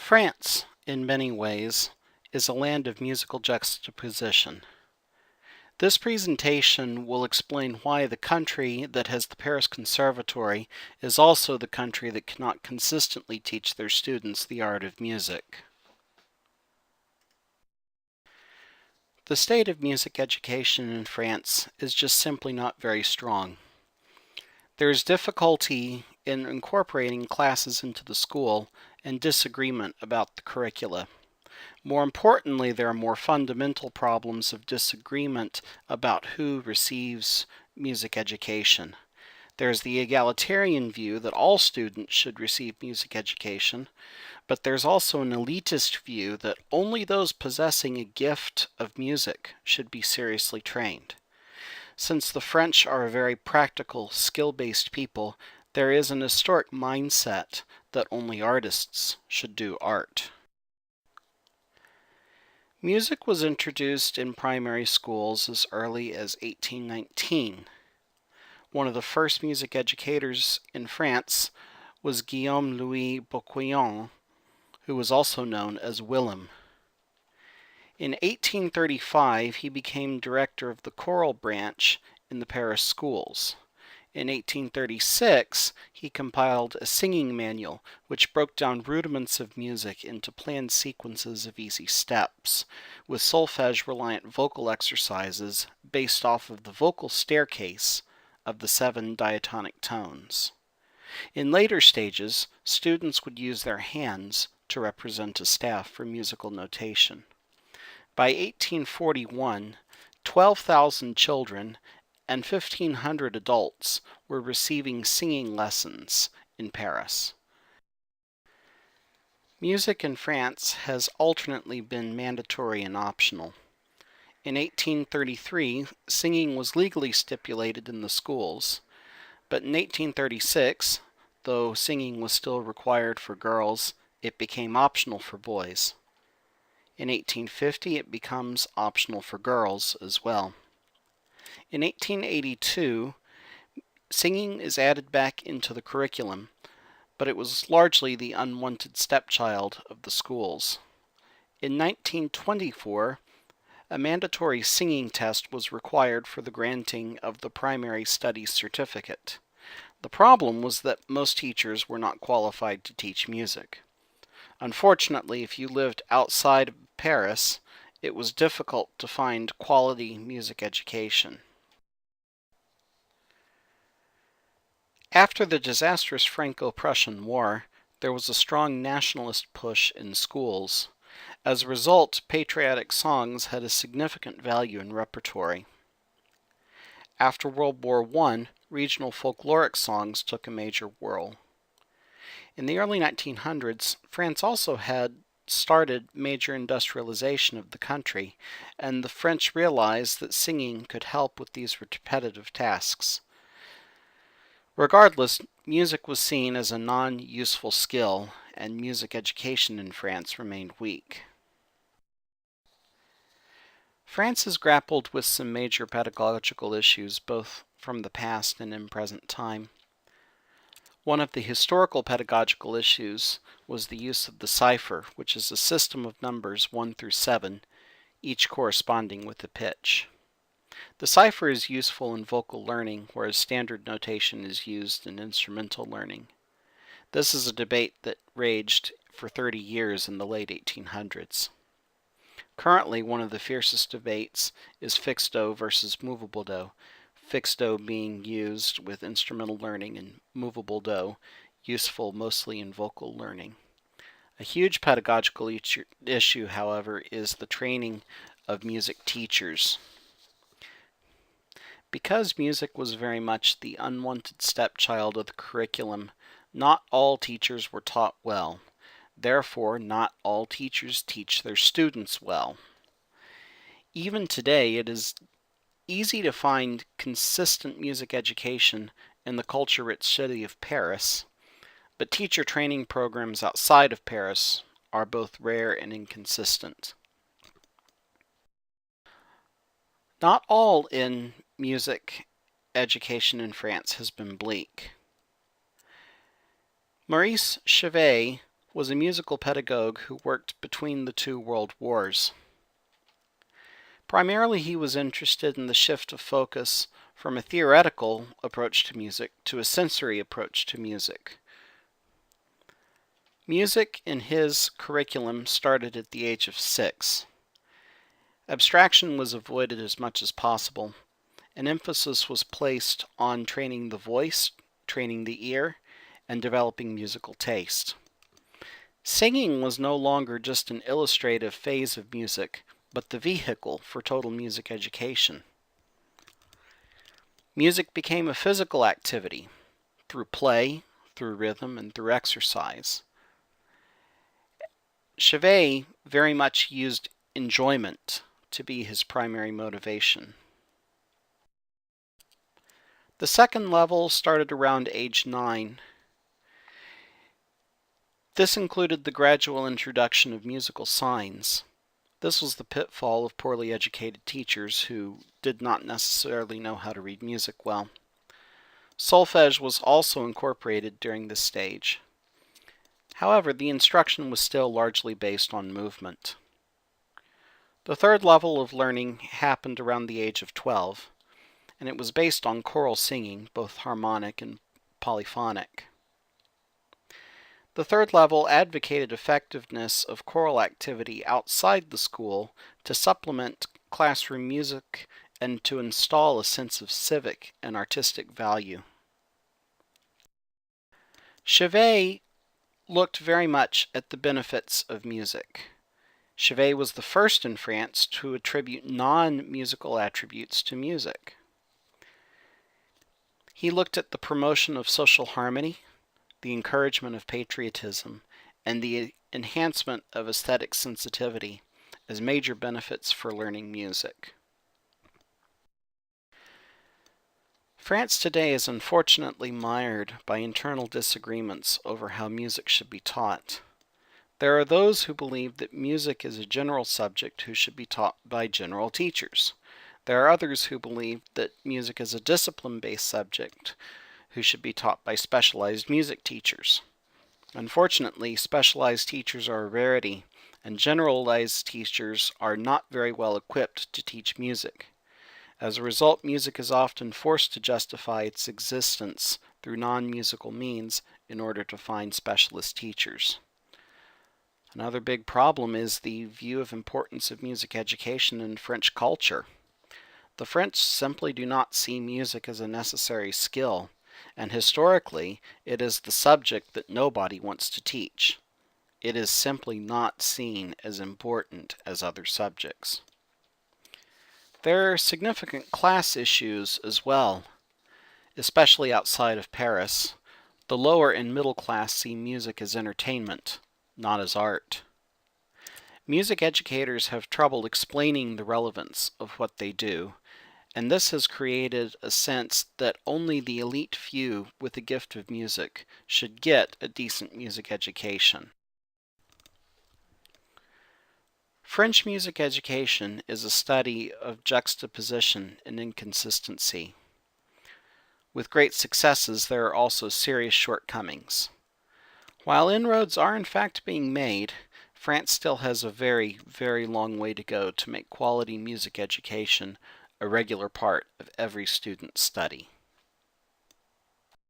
France, in many ways, is a land of musical juxtaposition. This presentation will explain why the country that has the Paris Conservatory is also the country that cannot consistently teach their students the art of music. The state of music education in France is just simply not very strong. There is difficulty in incorporating classes into the school and disagreement about the curricula. More importantly, there are more fundamental problems of disagreement about who receives music education. There's the egalitarian view that all students should receive music education, but there's also an elitist view that only those possessing a gift of music should be seriously trained. Since the French are a very practical, skill-based people, there is an historic mindset that only artists should do art. Music was introduced in primary schools as early as 1819. One of the first music educators in France was Guillaume Louis Bocquillon, who was also known as Willem. In 1835, he became director of the choral branch in the Paris schools. In 1836, he compiled a singing manual which broke down rudiments of music into planned sequences of easy steps, with solfege-reliant vocal exercises based off of the vocal staircase of the 7 diatonic tones. In later stages, students would use their hands to represent a staff for musical notation. By 1841, 12,000 children and 1,500 adults were receiving singing lessons in Paris. Music in France has alternately been mandatory and optional. In 1833, singing was legally stipulated in the schools, but in 1836, though singing was still required for girls, it became optional for boys. In 1850, it becomes optional for girls as well. In 1882, singing is added back into the curriculum, but it was largely the unwanted stepchild of the schools. In 1924, a mandatory singing test was required for the granting of the primary studies certificate. The problem was that most teachers were not qualified to teach music. Unfortunately, if you lived outside of Paris, it was difficult to find quality music education. After the disastrous Franco-Prussian War, there was a strong nationalist push in schools. As a result, patriotic songs had a significant value in repertory. After World War I, regional folkloric songs took a major role. In the early 1900s, France also had started major industrialization of the country, and the French realized that singing could help with these repetitive tasks. Regardless, music was seen as a non-useful skill, and music education in France remained weak. France has grappled with some major pedagogical issues, both from the past and in present time. One of the historical pedagogical issues was the use of the cipher, which is a system of numbers 1 through 7, each corresponding with a pitch. The cipher is useful in vocal learning, whereas standard notation is used in instrumental learning. This is a debate that raged for 30 years in the late 1800s. Currently, one of the fiercest debates is fixed do versus movable do, fixed do being used with instrumental learning and movable do useful mostly in vocal learning. A huge pedagogical issue, however, is the training of music teachers. Because music was very much the unwanted stepchild of the curriculum, not all teachers were taught well. Therefore, not all teachers teach their students well. Even today, it is easy to find consistent music education in the culture-rich city of Paris, but teacher training programs outside of Paris are both rare and inconsistent. Not all in music education in France has been bleak. Maurice Chevalier was a musical pedagogue who worked between the two world wars. Primarily, he was interested in the shift of focus from a theoretical approach to music to a sensory approach to music. Music in his curriculum started at the age of 6. Abstraction was avoided as much as possible. An emphasis was placed on training the voice, training the ear, and developing musical taste. Singing was no longer just an illustrative phase of music, but the vehicle for total music education. Music became a physical activity through play, through rhythm, and through exercise. Chauvet very much used enjoyment to be his primary motivation. The second level started around age 9. This included the gradual introduction of musical signs. This was the pitfall of poorly educated teachers who did not necessarily know how to read music well. Solfège was also incorporated during this stage. However, the instruction was still largely based on movement. The third level of learning happened around the age of 12, and it was based on choral singing, both harmonic and polyphonic. The third level advocated effectiveness of choral activity outside the school to supplement classroom music and to install a sense of civic and artistic value. Chauvet looked very much at the benefits of music. Chauvet was the first in France to attribute non-musical attributes to music. He looked at the promotion of social harmony, the encouragement of patriotism, and the enhancement of aesthetic sensitivity as major benefits for learning music. France today is unfortunately mired by internal disagreements over how music should be taught. There are those who believe that music is a general subject who should be taught by general teachers. There are others who believe that music is a discipline-based subject who should be taught by specialized music teachers. Unfortunately, specialized teachers are a rarity, and generalized teachers are not very well equipped to teach music. As a result, music is often forced to justify its existence through non-musical means in order to find specialist teachers. Another big problem is the view of importance of music education in French culture. The French simply do not see music as a necessary skill, and historically, it is the subject that nobody wants to teach. It is simply not seen as important as other subjects. There are significant class issues as well, especially outside of Paris. The lower and middle class see music as entertainment, not as art. Music educators have trouble explaining the relevance of what they do, and this has created a sense that only the elite few with the gift of music should get a decent music education. French music education is a study of juxtaposition and inconsistency. With great successes, there are also serious shortcomings. While inroads are in fact being made, France still has a very, very long way to go to make quality music education a regular part of every student's study.